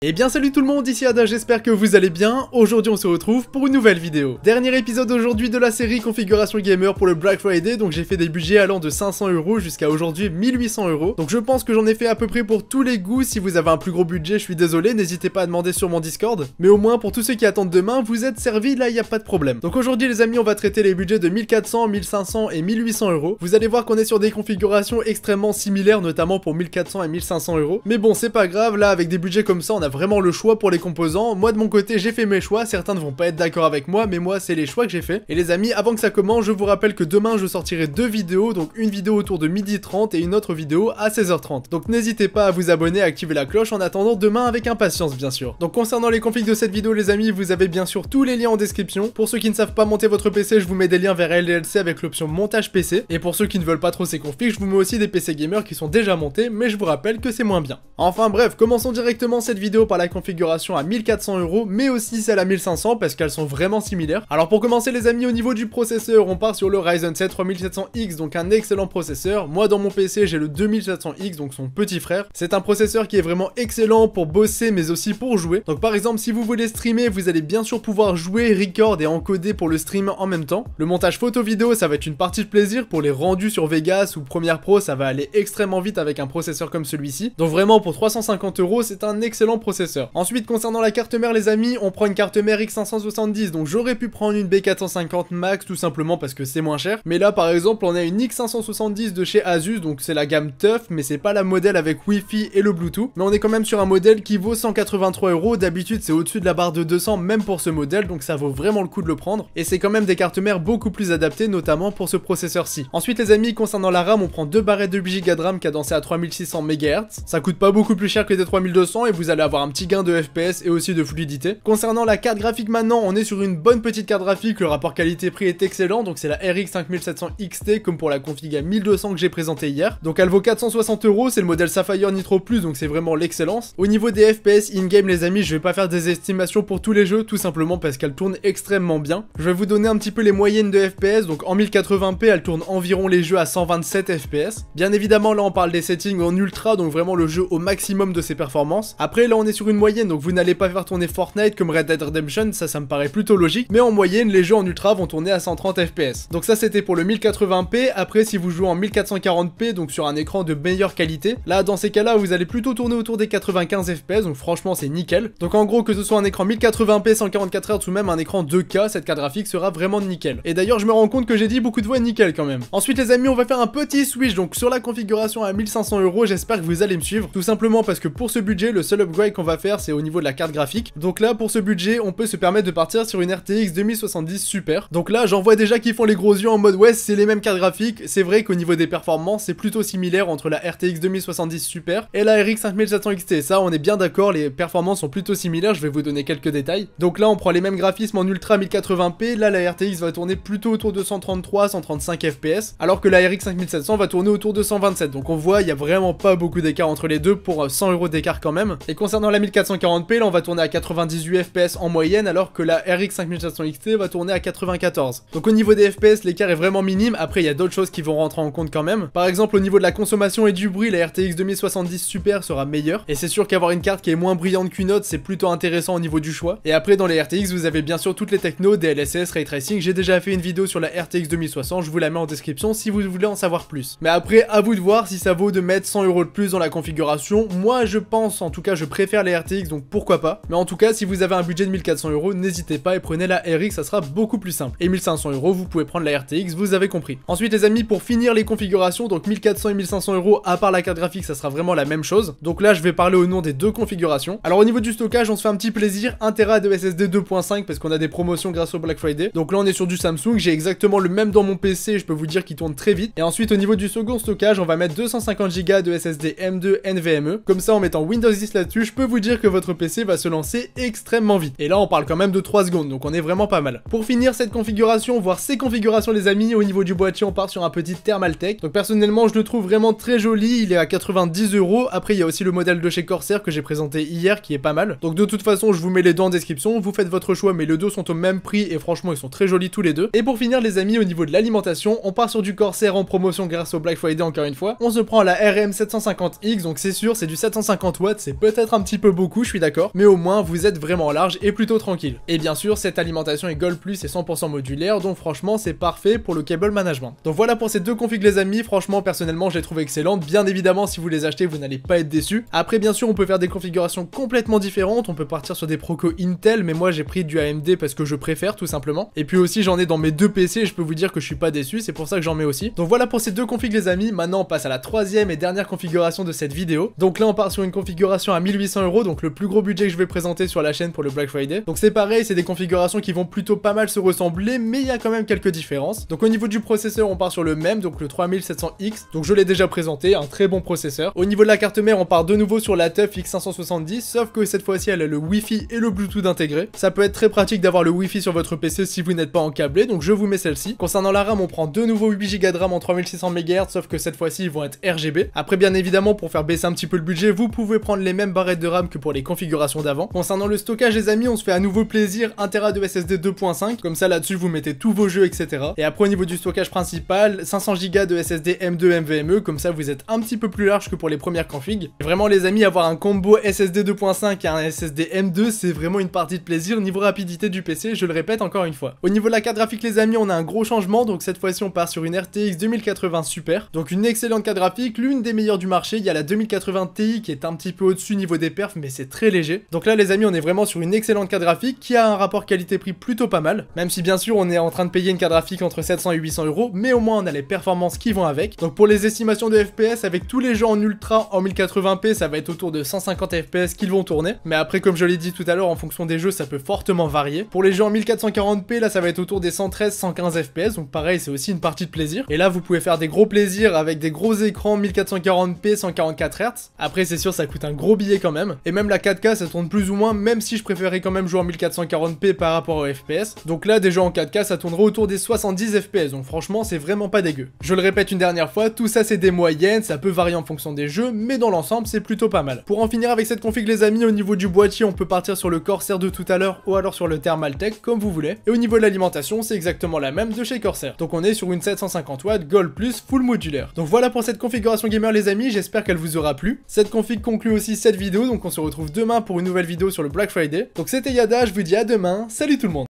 Eh bien salut tout le monde, ici Ada, j'espère que vous allez bien. Aujourd'hui on se retrouve pour une nouvelle vidéo. Dernier épisode aujourd'hui de la série Configuration Gamer pour le Black Friday. Donc j'ai fait des budgets allant de 500 € jusqu'à aujourd'hui 1800 €. Donc je pense que j'en ai fait à peu près pour tous les goûts. Si vous avez un plus gros budget, je suis désolé, n'hésitez pas à demander sur mon Discord. Mais au moins pour tous ceux qui attendent demain, vous êtes servis, là il n'y a pas de problème. Donc aujourd'hui les amis, on va traiter les budgets de 1400, 1500 et 1800 €. Vous allez voir qu'on est sur des configurations extrêmement similaires, notamment pour 1400 et 1500 €. Mais bon, c'est pas grave, là avec des budgets comme ça, on a vraiment le choix pour les composants. Moi de mon côté j'ai fait mes choix, certains ne vont pas être d'accord avec moi, mais moi c'est les choix que j'ai fait. Et les amis, avant que ça commence, je vous rappelle que demain je sortirai deux vidéos, donc une vidéo autour de 12h30 et une autre vidéo à 16h30. Donc n'hésitez pas à vous abonner, à activer la cloche en attendant demain avec impatience bien sûr. Donc concernant les configs de cette vidéo les amis, vous avez bien sûr tous les liens en description. Pour ceux qui ne savent pas monter votre PC, je vous mets des liens vers LDLC avec l'option montage PC. Et pour ceux qui ne veulent pas trop ces configs, je vous mets aussi des PC gamers qui sont déjà montés, mais je vous rappelle que c'est moins bien. Enfin bref, commençons directement cette vidéo par la configuration à 1400 €, mais aussi celle à 1500 parce qu'elles sont vraiment similaires. Alors pour commencer les amis, au niveau du processeur, on part sur le Ryzen 7 3700X, donc un excellent processeur. Moi dans mon PC j'ai le 2700X, donc son petit frère. C'est un processeur qui est vraiment excellent pour bosser mais aussi pour jouer. Donc par exemple si vous voulez streamer, vous allez bien sûr pouvoir jouer, record et encoder pour le stream en même temps. Le montage photo vidéo ça va être une partie de plaisir. Pour les rendus sur Vegas ou Premiere Pro, ça va aller extrêmement vite avec un processeur comme celui-ci. Donc vraiment pour 350 €, c'est un excellent processeur. Ensuite concernant la carte mère les amis, on prend une carte mère X570, donc j'aurais pu prendre une B450 Max tout simplement parce que c'est moins cher. Mais là par exemple on a une X570 de chez Asus, donc c'est la gamme TUF, mais c'est pas la modèle avec Wi-Fi et le Bluetooth. Mais on est quand même sur un modèle qui vaut 183 €, d'habitude c'est au-dessus de la barre de 200 même pour ce modèle, donc ça vaut vraiment le coup de le prendre. Et c'est quand même des cartes mères beaucoup plus adaptées, notamment pour ce processeur-ci. Ensuite les amis, concernant la RAM, on prend deux barrettes de 8 Go de RAM cadencées à 3600 MHz. Ça coûte pas beaucoup plus cher que des 3200 et vous allez avoir un petit gain de FPS et aussi de fluidité. Concernant la carte graphique maintenant, on est sur une bonne petite carte graphique, le rapport qualité-prix est excellent, donc c'est la RX 5700 XT comme pour la config à 1200 que j'ai présenté hier. Donc elle vaut 460 €, c'est le modèle Sapphire Nitro Plus, donc c'est vraiment l'excellence. Au niveau des FPS in-game les amis, je vais pas faire des estimations pour tous les jeux, tout simplement parce qu'elle tourne extrêmement bien. Je vais vous donner un petit peu les moyennes de FPS, donc en 1080p elle tourne environ les jeux à 127 FPS. Bien évidemment là on parle des settings en ultra, donc vraiment le jeu au maximum de ses performances. Après là on est sur une moyenne, donc vous n'allez pas faire tourner Fortnite comme Red Dead Redemption, ça me paraît plutôt logique, mais en moyenne les jeux en ultra vont tourner à 130 FPS. Donc ça c'était pour le 1080p, après si vous jouez en 1440p, donc sur un écran de meilleure qualité, là dans ces cas là vous allez plutôt tourner autour des 95 FPS, donc franchement c'est nickel. Donc en gros que ce soit un écran 1080p 144 Hz ou même un écran 2K, cette carte graphique sera vraiment nickel. Et d'ailleurs je me rends compte que j'ai dit beaucoup de fois nickel quand même. Ensuite les amis on va faire un petit switch, donc sur la configuration à 1500 €, j'espère que vous allez me suivre, tout simplement parce que pour ce budget le seul upgrade qu'on va faire c'est au niveau de la carte graphique. Donc là pour ce budget on peut se permettre de partir sur une RTX 2070 Super. Donc là j'en vois déjà qui font les gros yeux en mode ouais c'est les mêmes cartes graphiques. C'est vrai qu'au niveau des performances c'est plutôt similaire entre la RTX 2070 Super et la RX 5700 XT. Ça on est bien d'accord, les performances sont plutôt similaires, je vais vous donner quelques détails. Donc là on prend les mêmes graphismes en ultra 1080p, là la RTX va tourner plutôt autour de 133-135 FPS, alors que la RX 5700 va tourner autour de 127. Donc on voit il y a vraiment pas beaucoup d'écart entre les deux pour 100 € d'écart quand même. Et concernant la 1440p, là on va tourner à 98 FPS en moyenne, alors que la RX 5700 XT va tourner à 94. Donc au niveau des FPS, l'écart est vraiment minime. Après il y a d'autres choses qui vont rentrer en compte quand même. Par exemple au niveau de la consommation et du bruit, la RTX 2070 Super sera meilleure. Et c'est sûr qu'avoir une carte qui est moins brillante qu'une autre, c'est plutôt intéressant au niveau du choix. Et après dans les RTX, vous avez bien sûr toutes les technos, DLSS, Ray Tracing. J'ai déjà fait une vidéo sur la RTX 2060, je vous la mets en description si vous voulez en savoir plus. Mais après, à vous de voir si ça vaut de mettre 100 € de plus dans la configuration. Moi je pense, en tout cas je préfère les RTX, donc pourquoi pas. Mais en tout cas si vous avez un budget de 1400 €, n'hésitez pas et prenez la RX, ça sera beaucoup plus simple. Et 1500 €, vous pouvez prendre la RTX, vous avez compris. Ensuite les amis, pour finir les configurations, donc 1400 et 1500 €, à part la carte graphique, ça sera vraiment la même chose. Donc là je vais parler au nom des deux configurations. Alors au niveau du stockage, on se fait un petit plaisir, 1 Tera de SSD 2.5 parce qu'on a des promotions grâce au Black Friday. Donc là on est sur du Samsung, j'ai exactement le même dans mon PC, je peux vous dire qu'il tourne très vite. Et ensuite au niveau du second stockage, on va mettre 250 Go de SSD M2 NVMe. Comme ça en mettant Windows 10 là-dessus, je peux vous dire que votre PC va se lancer extrêmement vite. Et là on parle quand même de 3 secondes, donc on est vraiment pas mal. Pour finir cette configuration, voire ces configurations les amis, au niveau du boîtier on part sur un petit Thermaltake. Donc personnellement je le trouve vraiment très joli, il est à 90 €. Après il y a aussi le modèle de chez Corsair que j'ai présenté hier qui est pas mal. Donc de toute façon je vous mets les deux en description, vous faites votre choix mais les deux sont au même prix et franchement ils sont très jolis tous les deux. Et pour finir les amis, au niveau de l'alimentation, on part sur du Corsair en promotion grâce au Black Friday encore une fois. On se prend la RM 750X, donc c'est sûr c'est du 750 watts, c'est peut-être un petit petit peu beaucoup, je suis d'accord, mais au moins vous êtes vraiment large et plutôt tranquille. Et bien sûr, cette alimentation est Gold Plus et 100% modulaire, donc franchement c'est parfait pour le cable management. Donc voilà pour ces deux configs les amis, franchement personnellement je les trouve excellentes. Bien évidemment si vous les achetez vous n'allez pas être déçus. Après bien sûr on peut faire des configurations complètement différentes, on peut partir sur des procos Intel, mais moi j'ai pris du AMD parce que je préfère tout simplement. Et puis aussi j'en ai dans mes deux PC et je peux vous dire que je suis pas déçu, c'est pour ça que j'en mets aussi. Donc voilà pour ces deux configs les amis, maintenant on passe à la troisième et dernière configuration de cette vidéo. Donc là on part sur une configuration à 1800 €, donc le plus gros budget que je vais présenter sur la chaîne pour le Black Friday. Donc c'est pareil, c'est des configurations qui vont plutôt pas mal se ressembler, mais il y a quand même quelques différences. Donc au niveau du processeur on part sur le même, donc le 3700X, donc je l'ai déjà présenté, un très bon processeur. Au niveau de la carte mère on part de nouveau sur la TUF X570, sauf que cette fois-ci elle a le Wi-Fi et le Bluetooth intégré. Ça peut être très pratique d'avoir le Wi-Fi sur votre PC si vous n'êtes pas en câblé, donc je vous mets celle-ci. Concernant la RAM on prend de nouveau 8 Go de RAM en 3600 MHz, sauf que cette fois-ci ils vont être RGB. Après bien évidemment pour faire baisser un petit peu le budget, vous pouvez prendre les mêmes barrettes de RAM que pour les configurations d'avant. Concernant le stockage les amis, on se fait à nouveau plaisir, 1 Tera de SSD 2.5, comme ça là-dessus vous mettez tous vos jeux etc. Et après au niveau du stockage principal, 500 Go de SSD M2 NVMe, comme ça vous êtes un petit peu plus large que pour les premières configs. Et vraiment les amis, avoir un combo SSD 2.5 et un SSD M2 c'est vraiment une partie de plaisir niveau rapidité du PC, je le répète encore une fois. Au niveau de la carte graphique les amis, on a un gros changement, donc cette fois-ci on part sur une RTX 2080 Super, donc une excellente carte graphique, l'une des meilleures du marché. Il y a la 2080 Ti qui est un petit peu au-dessus niveau des perfs, mais c'est très léger. Donc là les amis on est vraiment sur une excellente carte graphique qui a un rapport qualité-prix plutôt pas mal, même si bien sûr on est en train de payer une carte graphique entre 700 et 800 €, mais au moins on a les performances qui vont avec. Donc pour les estimations de FPS, avec tous les jeux en ultra en 1080p, ça va être autour de 150 FPS qu'ils vont tourner, mais après comme je l'ai dit tout à l'heure, en fonction des jeux ça peut fortement varier. Pour les jeux en 1440p, là ça va être autour des 113-115 FPS, donc pareil c'est aussi une partie de plaisir. Et là vous pouvez faire des gros plaisirs avec des gros écrans 1440p 144 Hz. Après c'est sûr ça coûte un gros billet quand même, et même la 4K ça tourne plus ou moins, même si je préférais quand même jouer en 1440p par rapport au FPS. Donc là des jeux en 4K ça tournera autour des 70 FPS, donc franchement c'est vraiment pas dégueu. Je le répète une dernière fois, tout ça c'est des moyennes, ça peut varier en fonction des jeux, mais dans l'ensemble c'est plutôt pas mal. Pour en finir avec cette config les amis, au niveau du boîtier on peut partir sur le Corsair de tout à l'heure ou alors sur le Thermaltake comme vous voulez. Et au niveau de l'alimentation c'est exactement la même de chez Corsair. Donc on est sur une 750 watts Gold Plus full modulaire. Donc voilà pour cette configuration gamer les amis, j'espère qu'elle vous aura plu. Cette config conclut aussi cette vidéo, donc on se retrouve demain pour une nouvelle vidéo sur le Black Friday. Donc c'était Yada, je vous dis à demain, salut tout le monde.